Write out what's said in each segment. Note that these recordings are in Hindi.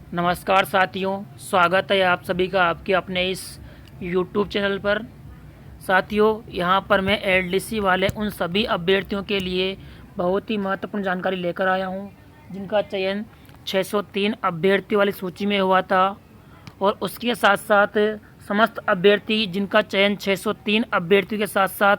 नमस्कार साथियों, स्वागत है आप सभी का आपके अपने इस YouTube चैनल पर। साथियों, यहाँ पर मैं एलडीसी वाले उन सभी अभ्यर्थियों के लिए बहुत ही महत्वपूर्ण जानकारी लेकर आया हूँ जिनका चयन 603 अभ्यर्थियों वाली सूची में हुआ था। और उसके साथ साथ समस्त अभ्यर्थी जिनका चयन 603 अभ्यर्थियों के साथ साथ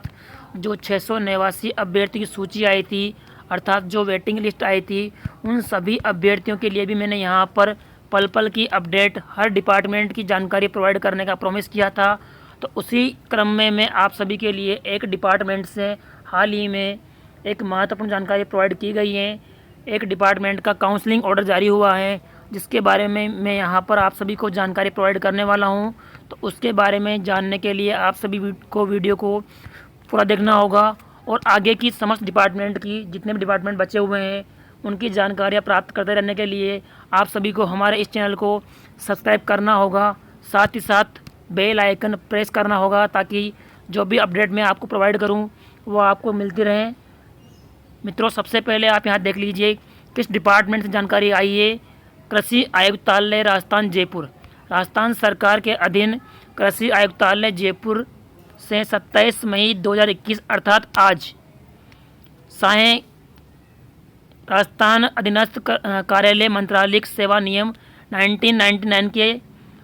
जो 689 अभ्यर्थियों की सूची आई थी, अर्थात जो वेटिंग लिस्ट आई थी, उन सभी अभ्यर्थियों के लिए भी मैंने यहाँ पर पल पल की अपडेट, हर डिपार्टमेंट की जानकारी प्रोवाइड करने का प्रॉमिस किया था। तो उसी क्रम में मैं आप सभी के लिए एक डिपार्टमेंट से हाल ही में एक महत्वपूर्ण जानकारी प्रोवाइड की गई है। एक डिपार्टमेंट का काउंसलिंग ऑर्डर जारी हुआ है जिसके बारे में मैं यहाँ पर आप सभी को जानकारी प्रोवाइड करने वाला हूँ। तो उसके बारे में जानने के लिए आप सभी को वीडियो को पूरा देखना होगा और आगे की समस्त डिपार्टमेंट की जितने भी डिपार्टमेंट बचे हुए हैं उनकी जानकारियाँ प्राप्त करते रहने के लिए आप सभी को हमारे इस चैनल को सब्सक्राइब करना होगा। साथ ही साथ बेल आइकन प्रेस करना होगा ताकि जो भी अपडेट मैं आपको प्रोवाइड करूं वो आपको मिलती रहे। मित्रों, सबसे पहले आप यहां देख लीजिए किस डिपार्टमेंट से जानकारी आई है। कृषि आयुक्तालय राजस्थान जयपुर, राजस्थान सरकार के अधीन कृषि आयुक्तालय जयपुर से 27 मई 2021 अर्थात आज सायं राजस्थान अधीनस्थ कार्यालय मंत्रालयिक सेवा नियम 1999 के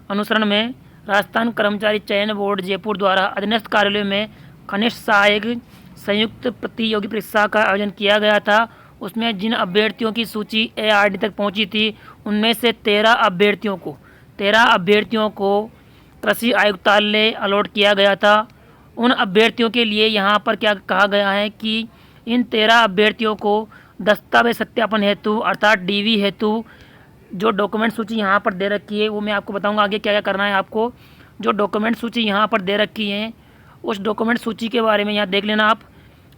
अनुसरण में राजस्थान कर्मचारी चयन बोर्ड जयपुर द्वारा अधीनस्थ कार्यालयों में कनिष्ठ सहायक संयुक्त प्रतियोगी परीक्षा का आयोजन किया गया था। उसमें जिन अभ्यर्थियों की सूची ARD तक पहुंची थी उनमें से 13 अभ्यर्थियों को कृषि आयुक्तालय अलॉट किया गया था। उन अभ्यर्थियों के लिए यहाँ पर क्या कहा गया है कि इन 13 अभ्यर्थियों को दस्तावेज सत्यापन हेतु अर्थात DV हेतु जो डॉक्यूमेंट सूची यहाँ पर दे रखी है वो मैं आपको बताऊंगा आगे क्या क्या करना है आपको। जो डॉक्यूमेंट सूची यहाँ पर दे रखी है उस डॉक्यूमेंट सूची के बारे में यहाँ देख लेना आप।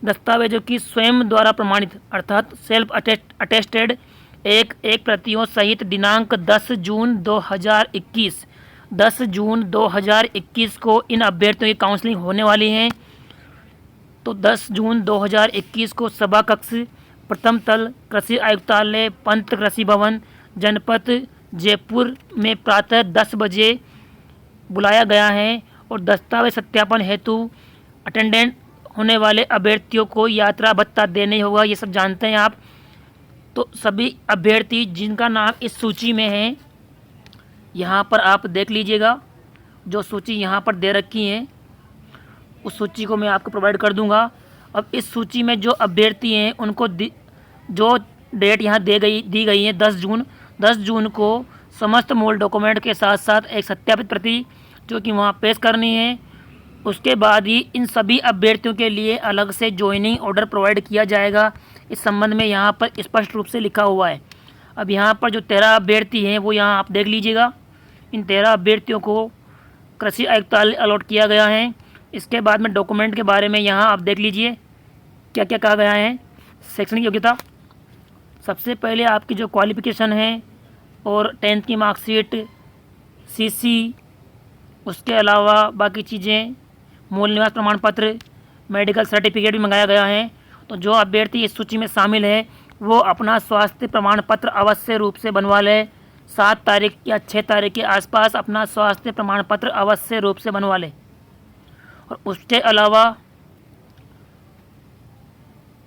दस्तावेजों की स्वयं द्वारा प्रमाणित अर्थात सेल्फ अटेस्टेड एक प्रतियों सहित दिनांक 10 जून 2021 को इन अभ्यर्थियों की काउंसलिंग होने वाली है। तो 10 जून 2021 को सभा कक्ष प्रथम तल कृषि आयुक्तालय पंत कृषि भवन जनपद जयपुर में प्रातः 10 बजे बुलाया गया है। और दस्तावेज सत्यापन हेतु अटेंडेंट होने वाले अभ्यर्थियों को यात्रा भत्ता देने होगा, ये सब जानते हैं आप। तो सभी अभ्यर्थी जिनका नाम इस सूची में है यहाँ पर आप देख लीजिएगा। जो सूची यहाँ पर दे रखी है उस सूची को मैं आपको प्रोवाइड कर दूंगा। अब इस सूची में जो अभ्यर्थी हैं उनको जो डेट यहाँ दी गई है 10 जून को समस्त मूल डॉक्यूमेंट के साथ साथ एक सत्यापित प्रति जो कि वहाँ पेश करनी है। उसके बाद ही इन सभी अभ्यर्थियों के लिए अलग से ज्वाइनिंग ऑर्डर प्रोवाइड किया जाएगा। इस संबंध में यहाँ पर स्पष्ट रूप से लिखा हुआ है। अब यहाँ पर जो 13 अभ्यर्थी हैं वो यहाँ आप देख लीजिएगा। इन 13 अभ्यर्थियों को कृषि आयुक्तालय अलॉट किया गया है। इसके बाद में डॉक्यूमेंट के बारे में यहाँ आप देख लीजिए क्या क्या कहा गया है। शैक्षणिक योग्यता, सबसे पहले आपकी जो क्वालिफिकेशन है और 10th की मार्कशीट, CC, उसके अलावा बाकी चीज़ें, मूल निवास प्रमाण पत्र, मेडिकल सर्टिफिकेट भी मंगाया गया है। तो जो अभ्यर्थी इस सूची में शामिल है वो अपना स्वास्थ्य प्रमाण पत्र अवश्य रूप से बनवा ले। 7 तारीख या 6 तारीख के आसपास अपना स्वास्थ्य प्रमाण पत्र अवश्य रूप से बनवा ले। और उसके अलावा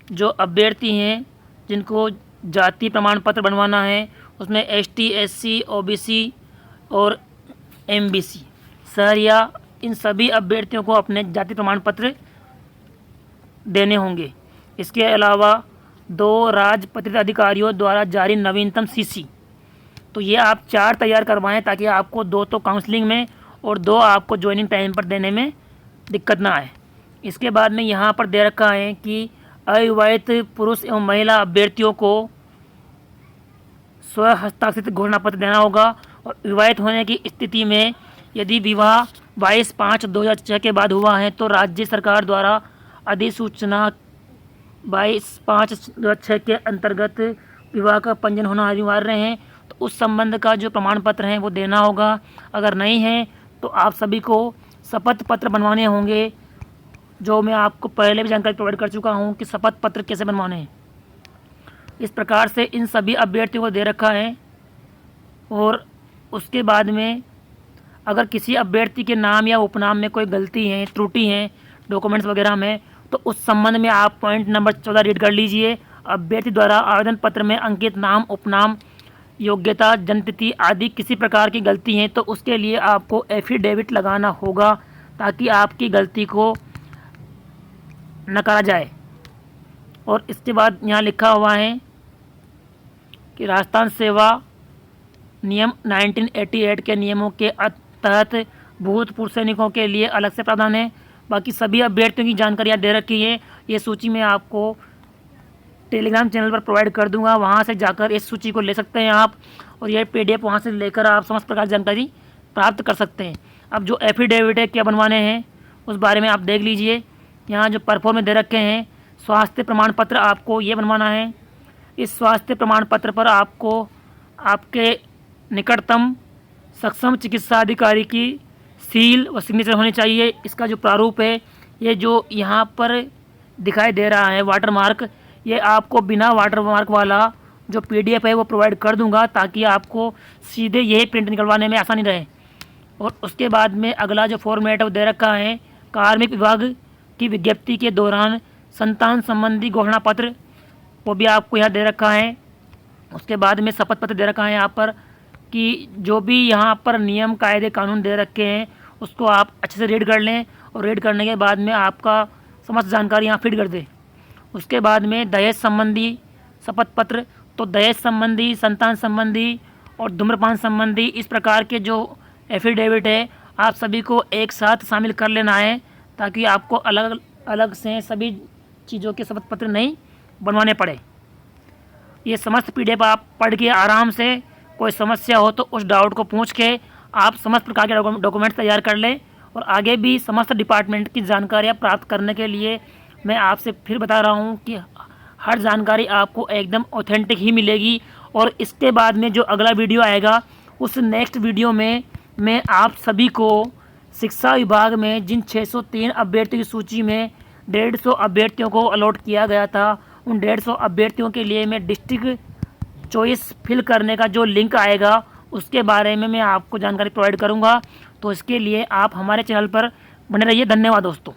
जो अभ्यर्थी हैं जिनको जाति प्रमाण पत्र बनवाना है उसमें ST, SC, OBC और MBC सहरिया, इन सभी अभ्यर्थियों को अपने जाति प्रमाण पत्र देने होंगे। इसके अलावा 2 राजपत्रित अधिकारियों द्वारा जारी नवीनतम CC, तो ये आप 4 तैयार करवाएं ताकि आपको 2 तो काउंसलिंग में और 2 आपको ज्वाइनिंग टाइम पर देने में दिक्कत ना आए। इसके बाद में यहाँ पर दे रखा है कि अविवाहित पुरुष एवं महिला अभ्यर्थियों को स्व हस्ताक्षरित घोषणा पत्र देना होगा। और विवाहित होने की स्थिति में यदि विवाह 22/5/2006 के बाद हुआ है तो राज्य सरकार द्वारा अधिसूचना 22/5/2006 के अंतर्गत विवाह का पंजीयन होना अनिवार्य है। तो उस संबंध का जो प्रमाण पत्र है वो देना होगा। अगर नहीं है तो आप सभी को शपथ पत्र बनवाने होंगे, जो मैं आपको पहले भी जानकारी प्रोवाइड कर चुका हूं कि शपथ पत्र कैसे बनवाने हैं। इस प्रकार से इन सभी अभ्यर्थियों को दे रखा है। और उसके बाद में अगर किसी अभ्यर्थी के नाम या उपनाम में कोई गलती है, त्रुटि है डॉक्यूमेंट्स वगैरह में, तो उस संबंध में आप पॉइंट नंबर 14 रीड कर लीजिए। अभ्यर्थी द्वारा आवेदन पत्र में अंकित नाम, उपनाम, योग्यता, जन्मतिथि आदि किसी प्रकार की गलती है तो उसके लिए आपको एफिडेविट लगाना होगा ताकि आपकी गलती को नकारा जाए। और इसके बाद यहाँ लिखा हुआ है कि राजस्थान सेवा नियम 1988 के नियमों के तहत भूतपूर्व सैनिकों के लिए अलग से प्रावधान है। बाकी सभी अभ्यर्थियों की जानकारियाँ दे रखी है। ये सूची मैं आपको टेलीग्राम चैनल पर प्रोवाइड कर दूंगा, वहाँ से जाकर इस सूची को ले सकते हैं आप, और ये PDF वहाँ से लेकर आप समस्त प्रकार की जानकारी प्राप्त कर सकते हैं। अब जो एफिडेविट है क्या बनवाने हैं उस बारे में आप देख लीजिए। यहाँ जो परफॉर्म दे रखे हैं, स्वास्थ्य प्रमाण पत्र आपको ये बनवाना है। इस स्वास्थ्य प्रमाण पत्र पर आपको आपके निकटतम सक्षम चिकित्सा अधिकारी की सील व सिग्नेचर होनी चाहिए। इसका जो प्रारूप है, ये जो यहाँ पर दिखाई दे रहा है वाटरमार्क, ये आपको बिना वाटरमार्क वाला जो PDF है वो प्रोवाइड कर दूंगा ताकि आपको सीधे यही प्रिंट निकलवाने में आसानी रहे। और उसके बाद में अगला जो फॉर्मेट है वो दे रखा है, कार्मिक विभाग की विज्ञप्ति के दौरान संतान संबंधी घोषणा पत्र, वो भी आपको यहाँ दे रखा है। उसके बाद में शपथ पत्र दे रखा है यहाँ पर, कि जो भी यहाँ पर नियम, कायदे, कानून दे रखे हैं उसको आप अच्छे से रीड कर लें, और रीड करने के बाद में आपका समस्त जानकारी यहाँ फिट कर दें। उसके बाद में दहेज संबंधी शपथ पत्र, तो दहेज संबंधी, संतान संबंधी और धूम्रपान संबंधी इस प्रकार के जो एफिडेविट है आप सभी को एक साथ शामिल कर लेना है ताकि आपको अलग अलग से सभी चीज़ों के शपथ पत्र नहीं बनवाने पड़े। ये समस्त PDF आप पढ़ के आराम से, कोई समस्या हो तो उस डाउट को पूछ के आप समस्त प्रकार के डॉक्यूमेंट तैयार कर लें। और आगे भी समस्त डिपार्टमेंट की जानकारियाँ प्राप्त करने के लिए मैं आपसे फिर बता रहा हूँ कि हर जानकारी आपको एकदम ऑथेंटिक ही मिलेगी। और इसके बाद में जो अगला वीडियो आएगा उस नेक्स्ट वीडियो में मैं आप सभी को शिक्षा विभाग में जिन 603 अभ्यर्थियों की सूची में 150 अभ्यर्थियों को अलॉट किया गया था, उन 150 अभ्यर्थियों के लिए मैं डिस्ट्रिक्ट चॉइस फिल करने का जो लिंक आएगा उसके बारे में मैं आपको जानकारी प्रोवाइड करूंगा। तो इसके लिए आप हमारे चैनल पर बने रहिए। धन्यवाद दोस्तों।